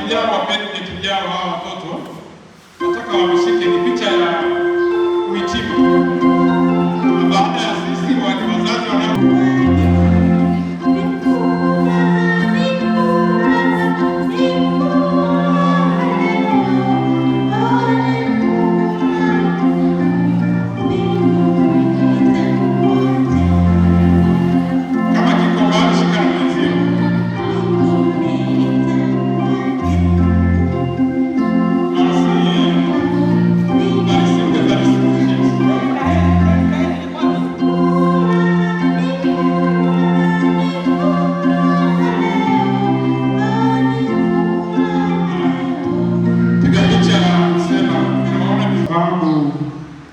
vyao wa birthday vyao hawa watoto nataka wameshike ni picha ya kuhitimu. Baada ya sisi wazazi wanao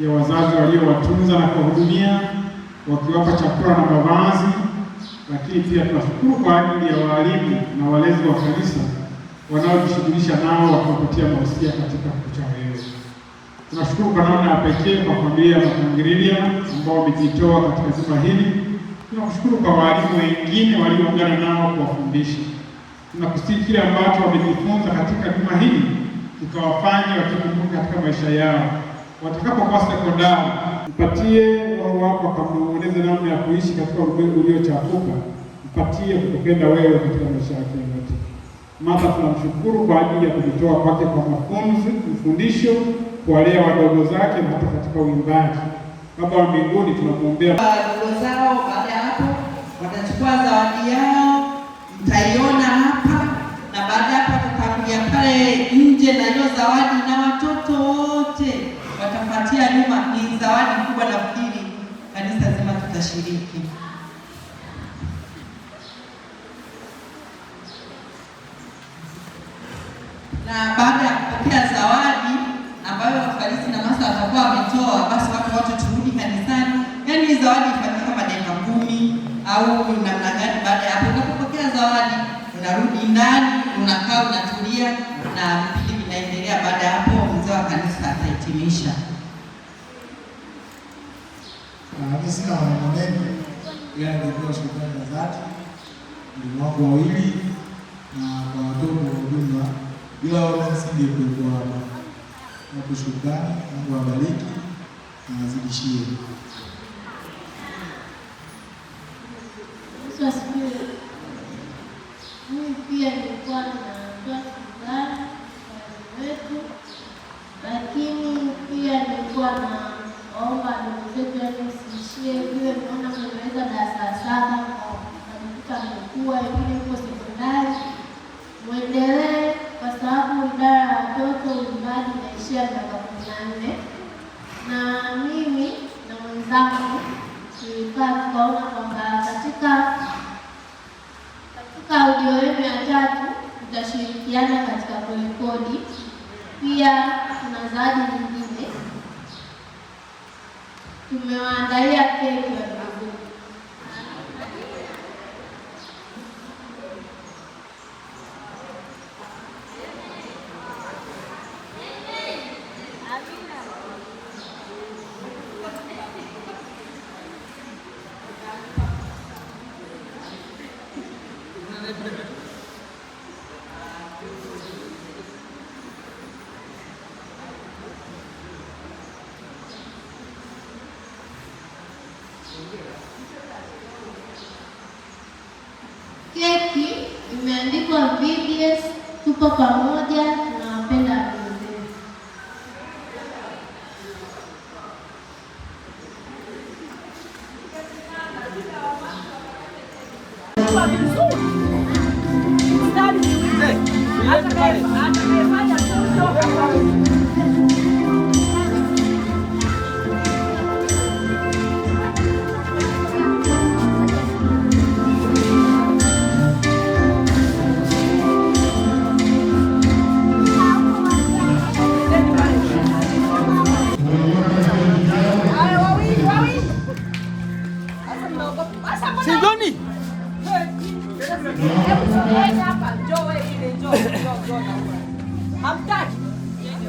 ya wazazi waliowatunza na kuwahudumia wakiwapa chakula na mavazi, lakini pia tunashukuru kwa ajili ya walimu na walezi wa kanisa wanaojishughulisha nao wakiwapatia mausia katika kucha leo. Tunashukuru kwa namna ya pekee kwa familia ya Makangirilia ambao wamejitoa katika zima hili. Tunakushukuru kwa walimu wengine walioungana nao kuwafundisha. Tunakusihi kile ambacho wamejifunza katika juma hili tukawafanye wakikumbuka katika maisha yao. Watakapokuwa sekondari, mpatie Roho wako akamwongoze namna ya kuishi katika ulimwengu uliochafuka. Mpatie kukupenda wewe katika maisha yake yote. Mama, tunamshukuru kwa ajili ya kujitoa kwake kwa mafundisho, kuwalea wadogo zake na hata katika uimbaji. Baba wa mbinguni, tunamwombea wadogo zao. Baada ya hapo watachukua zawadi yao, mtaiona hapa, na baada ya hapo tutakuja pale nje na hiyo zawadi, na watoto wote watafuatia nyuma. Ni zawadi kubwa, nafikiri kanisa zima tutashiriki. Na baada ya kupokea zawadi ambayo wafarisi na masa watakuwa wametoa, basi watu wote turudi kanisani. Yaani zawadi ifanyike kama dakika 10 au namna gani. Baada ya hapo unapopokea zawadi unarudi ndani, unakaa unatulia na vipindi vinaendelea. Baada ya hapo mzee wa kanisa atahitimisha. Sina maneno ila ndio shukrani za dhati ndugu wangu wawili na kwa watoto wa ujumla, bila wao nisingekuwa hapa. Nakushukuru, Mungu awabariki na azidishie. Yesu asifiwe. Mimi pia nilikuwa natoa shukrani kwa wetu, lakini pia nilikuwa naomba ndugu zetu msiishie vile mnaona mmeweza darasa 7 mkajikuta mmekuwa wengine huko sekondari, muendelee kwa sababu idara ya watoto uimbaji inaishia miaka 14. Na mimi na mwenzangu tulikaa tukaona kwamba katika audio yenu ya 3 tutashirikiana katika kurekodi. Pia kuna zawadi nyingine tumewaandalia, keki ya ndugu. Keki imeandikwa VBS, tupo pamoja, tunawapenda wazee.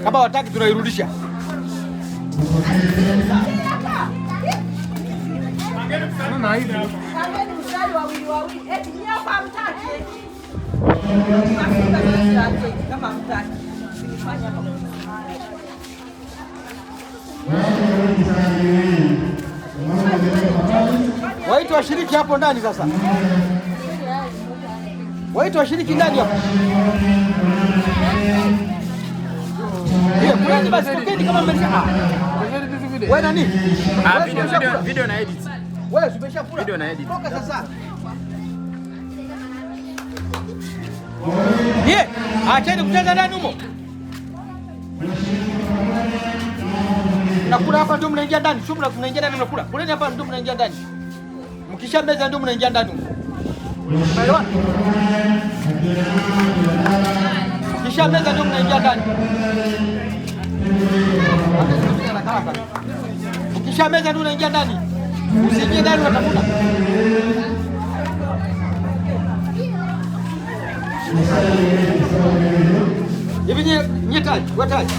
Kama wataki tunairudisha. Mama hivi. Kangeni mstari wawili. Eti nyapa mtaki. kama mtaki sikifanya hapa. Waite washiriki hapo ndani sasa. Waite washiriki ndani hapo. Ndio, basi tokeni kama mmesha. Wewe nani? Video na edit. Wewe umeshakula? Video na edit. Toka sasa. Acheni kucheza ndani humo. Nakula hapa ndio mnaingia ndani. Sio mnaingia ndani mnakula. Kuleni hapa ndio mnaingia ndani. Mkisha meza ndio mnaingia ndani. Umeelewa? Mkisha meza ndio mnaingia ndani. Mkisha meza ndio unaingia ndani. Usiingie ndani unatafuta. Hivi nyetaji, wataji.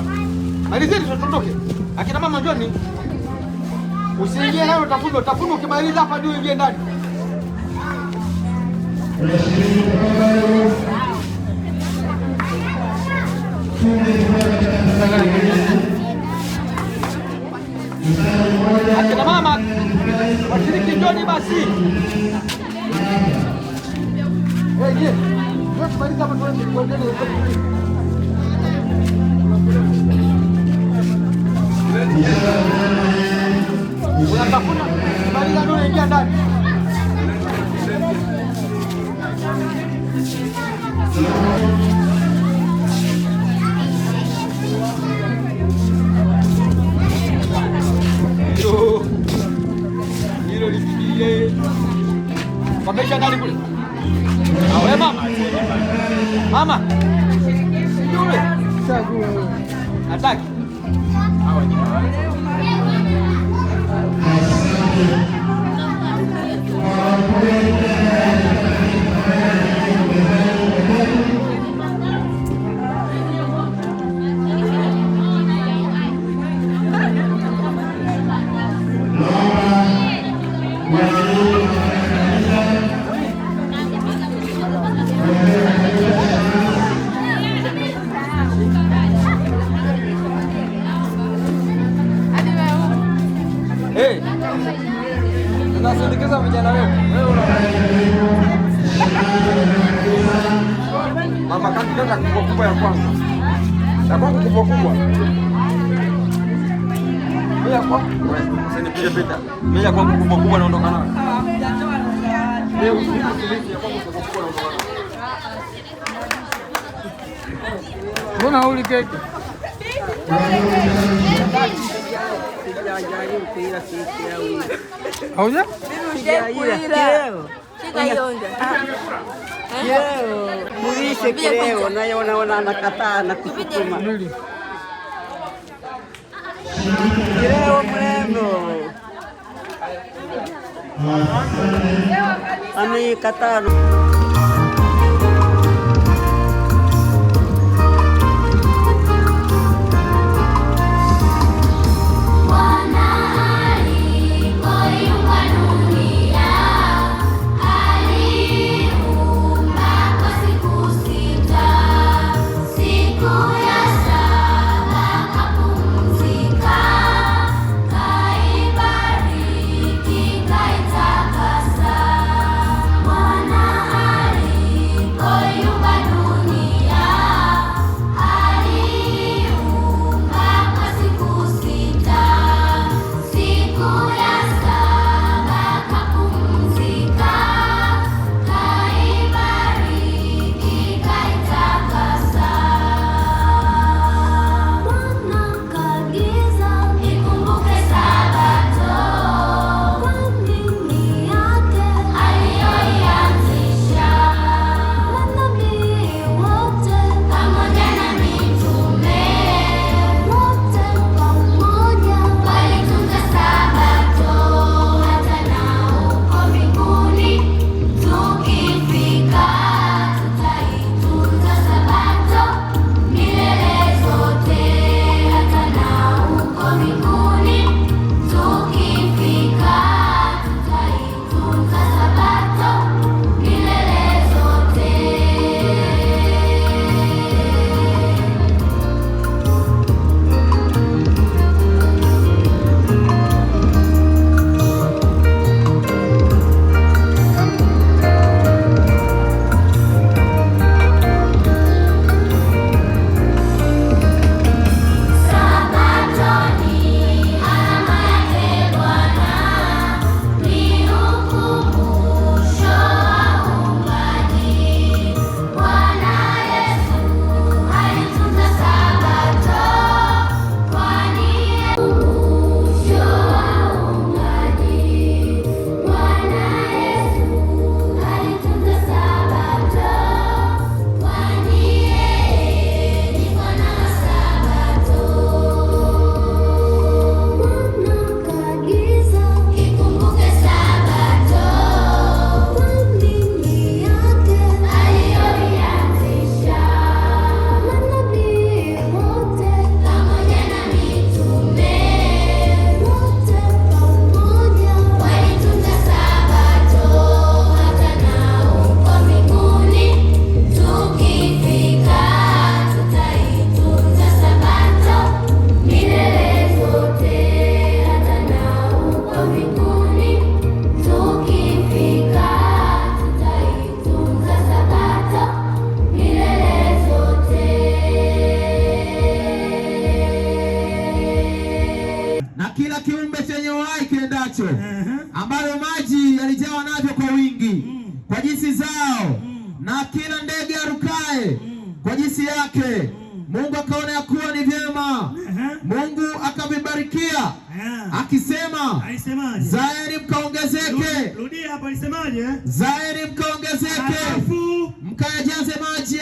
Malizeni tuondoke. Akina mama njoni. Usiingie ndani utafunga, utafunga ukimaliza hapa ndio uingie ndani. Akina mama washiriki njoni basi. Je, wewe tumaliza hapa tuendelee. Unatafuna maliza ndio unaingia ndani. Hilo lipigie. Wamesha ndani kule. Awe mama. Mama. Yule. Hataki. Hawa ni unasindikiza vijana wewe. Mama kanileta kubwa kubwa ya kwanza. Ya kwangu kubwa kubwa. Mimi ya kwangu usinipige pita. Mimi ya kwangu kubwa kubwa naondoka nayo. Leo usinipige ya kwangu kubwa kubwa naondoka nayo. Mbona huli keki? Hauja? Mulishe kileo naona anakataa na kusukuma. Kileo mrembo. Amekataa. Kaibariki, kaitakasa, Bwana arukae kwa jinsi yake. Mungu akaona ya kuwa ni vyema. Mungu akavibarikia akisema, zaeni mkaongezeke. Rudia hapo, alisemaje? Zaeni mkaongezeke, mkayajaze maji